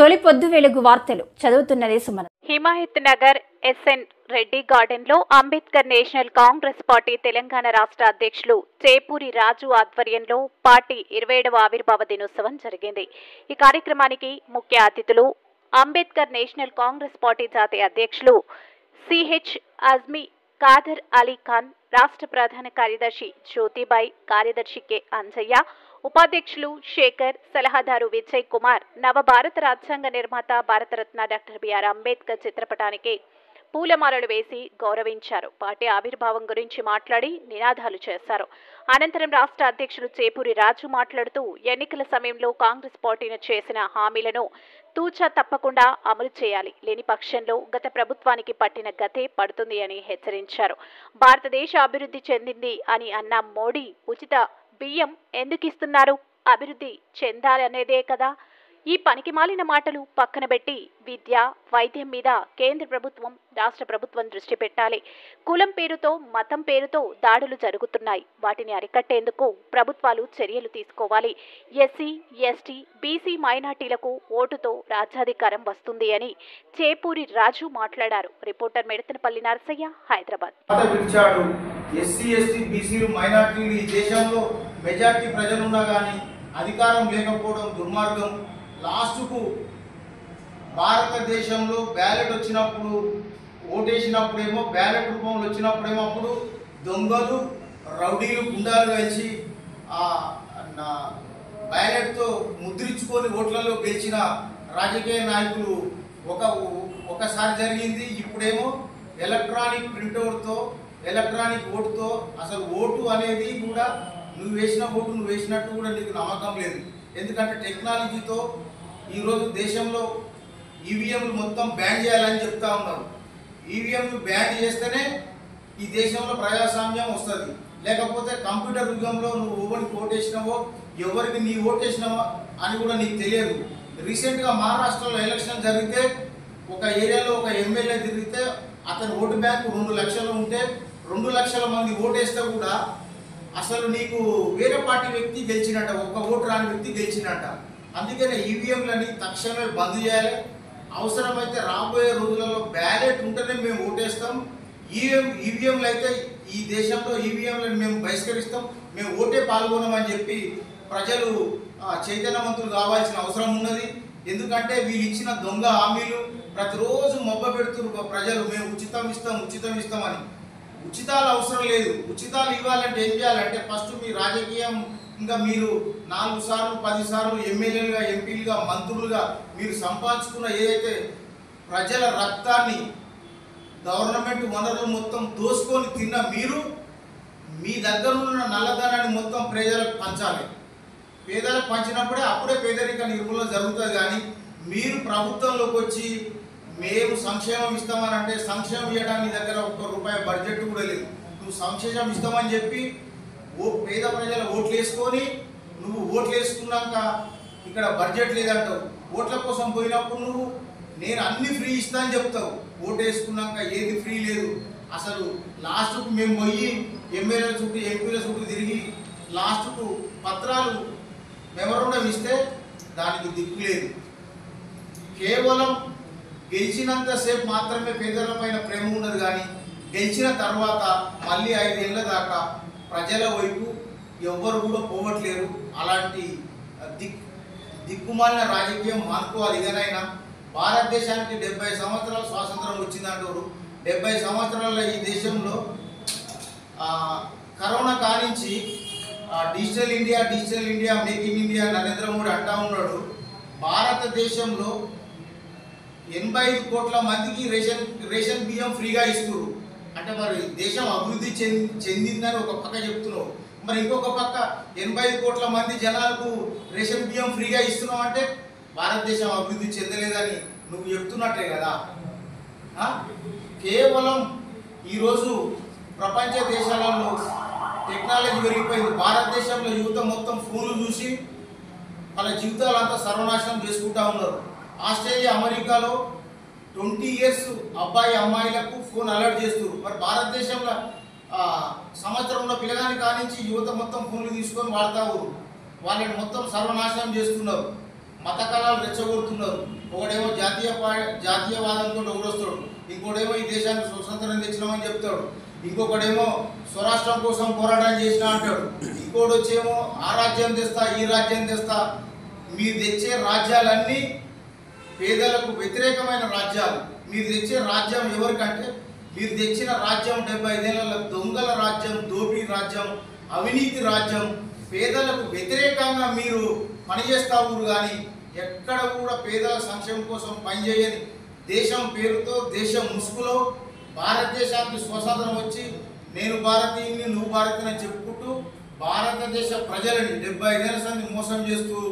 తొలి పొద్దు వెలుగు వార్తలు చదువుతున్నది సుమన. హిమాయత్ నగర్ ఎస్ఎన్ రెడ్డి గార్డెన్ లో అంబేద్కర్ నేషనల్ కాంగ్రెస్ పార్టీ తెలంగాణ రాష్ట్ర అధ్యక్షులు చేపూరి రాజు ఆధ్వర్యంలో పార్టీ 27వ ఆవిర్భావ దినోత్సవం జరిగింది. ఈ కార్యక్రమానికి ముఖ్య అతిథులు అంబేద్కర్ నేషనల్ కాంగ్రెస్ పార్టీ జాతీయ అధ్యక్షులు సిహెచ్ అజ్మీ కాదర్ అలీ ఖాన్, రాష్ట్ర ప్రధాన కార్యదర్శి జ్యోతిబాయ్, కార్యదర్శి కె అంజయ్య, ఉపాధ్యక్షులు శేఖర్, సలహాదారు విజయ్ కుమార్, నవభారత రాజ్యాంగ నిర్మాత భారతరత్న డాక్టర్ బిఆర్ అంబేద్కర్ చిత్రపటానికి పూలమాలలు వేసి గౌరవించారు. పార్టీ ఆవిర్భావం గురించి మాట్లాడి నినాదాలు చేశారు. అనంతరం రాష్ట్ర అధ్యక్షులు చేపూరి రాజు మాట్లాడుతూ ఎన్నికల సమయంలో కాంగ్రెస్ పార్టీని చేసిన హామీలను తూచా తప్పకుండా అమలు చేయాలి, లేని పక్షంలో గత ప్రభుత్వానికి పట్టిన గతే పడుతుంది అని హెచ్చరించారు. భారతదేశ అభివృద్ధి చెందింది అని అన్న మోడీ ఉచిత బియ్యం ఎందుకు ఇస్తున్నారు? అభివృద్ధి చెందాలనేదే కదా. ఈ పనికి మాలిన మాటలు పక్కన పెట్టి విద్య, వైద్యం మీద కేంద్ర ప్రభుత్వం, రాష్ట్ర ప్రభుత్వం దృష్టి పెట్టాలి. కులం పేరుతో, మతం పేరుతో దాడులు జరుగుతున్నాయి. వాటిని అరికట్టేందుకు ప్రభుత్వాలు చర్యలు తీసుకోవాలి. ఎస్సీ, ఎస్టీ, బీసీ మైనార్టీలకు ఓటుతో రాజ్యాధికారం వస్తుంది అని చేపూరి రాజు మాట్లాడారు. Reporter Medathanapalli Narasaiah, Hyderabad. SC, ST, బీసీలు, మైనార్టీలు ఈ దేశంలో మెజార్టీ ప్రజలున్నా కానీ అధికారం లేకపోవడం దుర్మార్గం. లాస్ట్కు భారతదేశంలో బ్యాలెట్ వచ్చినప్పుడు, ఓటేసినప్పుడేమో బ్యాలెట్ రూపంలో వచ్చినప్పుడేమో అప్పుడు దొంగలు, రౌడీలు, గుండాలు కలిసి బ్యాలెట్తో ముద్రించుకొని ఓట్లలో గెలిచిన రాజకీయ నాయకులు ఒకసారి జరిగింది. ఇప్పుడేమో ఎలక్ట్రానిక్ ప్రింట్అవుట్తో, ఎలక్ట్రానిక్ ఓటుతో, అసలు ఓటు అనేది కూడా నువ్వు వేసిన ఓటు నువ్వు వేసినట్టు కూడా నీకు నమ్మకం లేదు. ఎందుకంటే టెక్నాలజీతో ఈరోజు దేశంలో ఈవీఎంలు మొత్తం బ్యాన్ చేయాలని చెప్తా ఉన్నారు. ఈవీఎంలు బ్యాన్ చేస్తేనే ఈ దేశంలో ప్రజాస్వామ్యం వస్తుంది. లేకపోతే కంప్యూటర్ యుగంలో నువ్వు ఎవరికి ఓటేసినావో, ఎవరికి నీ ఓటేసినావో అని కూడా నీకు తెలియదు. రీసెంట్గా మహారాష్ట్రలో ఎలక్షన్ జరిగితే ఒక ఏరియాలో ఒక ఎమ్మెల్యే తిరిగితే అతని ఓటు బ్యాంకు 2 లక్షలు ఉంటే 2 లక్షల మంది ఓటేస్తే కూడా అసలు నీకు వేరే పార్టీ వ్యక్తి గెలిచినట్ట, ఒక్క ఓటు రాని వ్యక్తి గెలిచినట్ట. అందుకనే ఈవీఎంలని తక్షణమే బంద్ చేయాలి. అవసరమైతే రాబోయే రోజులలో బ్యాలెట్ ఉంటేనే మేము ఓటేస్తాం. ఈవీఎంలు అయితే ఈ దేశంలో ఈవీఎంలను మేము బహిష్కరిస్తాం, మేము ఓటే పాల్గొనమని చెప్పి ప్రజలు చైతన్యవంతులు కావాల్సిన అవసరం ఉన్నది. ఎందుకంటే వీళ్ళు ఇచ్చిన దొంగ హామీలు ప్రతిరోజు మొబ్బ పెడుతున్నారు ప్రజలు. మేము ఉచితం ఇస్తామని. ఉచితాలు అవసరం లేదు. ఉచితాలు ఇవ్వాలంటే ఏం చేయాలంటే ఫస్ట్ మీ రాజకీయం ఇంకా మీరు 4 సార్లు 10 సార్లు ఎమ్మెల్యేలుగా, ఎంపీలుగా, మంత్రులుగా మీరు సంపాదించుకున్న ఏదైతే ప్రజల రక్తాన్ని, గవర్నమెంట్ వనరులు మొత్తం దోసుకొని తిన్న మీరు మీ దగ్గర ఉన్న నల్లధనాన్ని మొత్తం ప్రజలకు పంచాలి. పేదలకు పంచినప్పుడే అప్పుడే పేదరిక నిర్మూలన జరుగుతుంది. కానీ మీరు ప్రభుత్వంలోకి వచ్చి మేము సంక్షేమం ఇస్తామని అంటే సంక్షేమం ఇవ్వడానికి దగ్గర ₹1 బడ్జెట్ కూడా లేదు. నువ్వు సంక్షేమం ఇస్తామని చెప్పి పేద ప్రజల ఓట్లు వేసుకొని నువ్వు ఓట్లు వేసుకున్నాక ఇక్కడ బడ్జెట్ లేదంటావు. ఓట్ల కోసం పోయినప్పుడు నువ్వు నేను అన్ని ఫ్రీ ఇస్తా అని చెప్తావు. ఓటు వేసుకున్నాక ఏది ఫ్రీ లేదు. అసలు లాస్ట్కు మేము పోయి ఎమ్మెల్యేల చుట్టూ, ఎంపీల చుట్టూ తిరిగి లాస్ట్కు పత్రాలు మెమోరాండం ఇస్తే దానికి దిక్కు లేదు. కేవలం గెలిచినంతసేపు మాత్రమే పేదల పైన ప్రేమ ఉన్నది. కానీ గెలిచిన తర్వాత మళ్ళీ 5 ఏళ్ళ దాకా ప్రజల వైపు ఎవ్వరు కూడా పోవట్లేరు. అలాంటి దిక్కుమాలిన రాజకీయం మానుకోవాలి. ఇదనైనా భారతదేశానికి 70 సంవత్సరాల స్వాతంత్రం వచ్చిందంటారు. 70 సంవత్సరాల ఈ దేశంలో కరోనా కానించి digital India, make in India Narendra Modi అంటా ఉన్నాడు. భారతదేశంలో 85 కోట్ల మందికి రేషన్ బియ్యం ఫ్రీగా ఇస్తున్నారు. అంటే మరి దేశం అభివృద్ధి చెందిందని ఒక పక్క చెప్తున్నావు, మరి ఇంకొక పక్క 85 కోట్ల మంది జనాలకు రేషన్ బియ్యం ఫ్రీగా ఇస్తున్నావు అంటే భారతదేశం అభివృద్ధి చెందలేదని నువ్వు చెప్తున్నట్టే కదా. కేవలం ఈరోజు ప్రపంచ దేశాలలో టెక్నాలజీ పెరిగిపోయింది. భారతదేశంలో యువత మొత్తం ఫోన్లు చూసి వాళ్ళ జీవితాలంతా సర్వనాశనం చేసుకుంటా ఉన్నారు. ఆస్ట్రేలియా, అమెరికాలో 20 ఇయర్స్ అబ్బాయి అమ్మాయిలకు ఫోన్ అలర్ట్ చేస్తున్నారు. మరి భారతదేశంలో సంవత్సరంలో పిల్లగాని కానించి యువత మొత్తం ఫోన్లు తీసుకొని వాడతారు. వాళ్ళని మొత్తం సర్వనాశనం చేస్తున్నారు. మత కళాలు రెచ్చగొడుతున్నారు. ఒకడేమో జాతీయవాదంతో ఒకడొస్తాడు, ఇంకోటేమో ఈ దేశానికి స్వతంత్రం తెచ్చినామని చెప్తాడు, ఇంకొకడేమో స్వరాష్ట్రం కోసం పోరాటం చేసినా అంటాడు, ఇంకోటి వచ్చేమో ఆ రాజ్యం తెస్తా ఈ రాజ్యం తెస్తా. మీరు తెచ్చే రాజ్యాలన్నీ పేదలకు వ్యతిరేకమైన రాజ్యాలు. మీరు తెచ్చే రాజ్యం ఎవరికంటే మీరు తెచ్చిన రాజ్యం 75 ఏళ్ళ దొంగల రాజ్యం, దోపిడీ రాజ్యం, అవినీతి రాజ్యం. పేదలకు వ్యతిరేకంగా మీరు పనిచేస్తావు కానీ ఎక్కడ కూడా పేదల సంక్షేమం కోసం పనిచేయని దేశం పేరుతో దేశం ముసుగులో భారతదేశానికి స్వతంత్రం వచ్చి నేను భారతీయుని నువ్వు భారతీయుని చెప్పుకుంటూ భారతదేశ ప్రజలని 75 ఏళ్ళ సంది మోసం చేస్తూ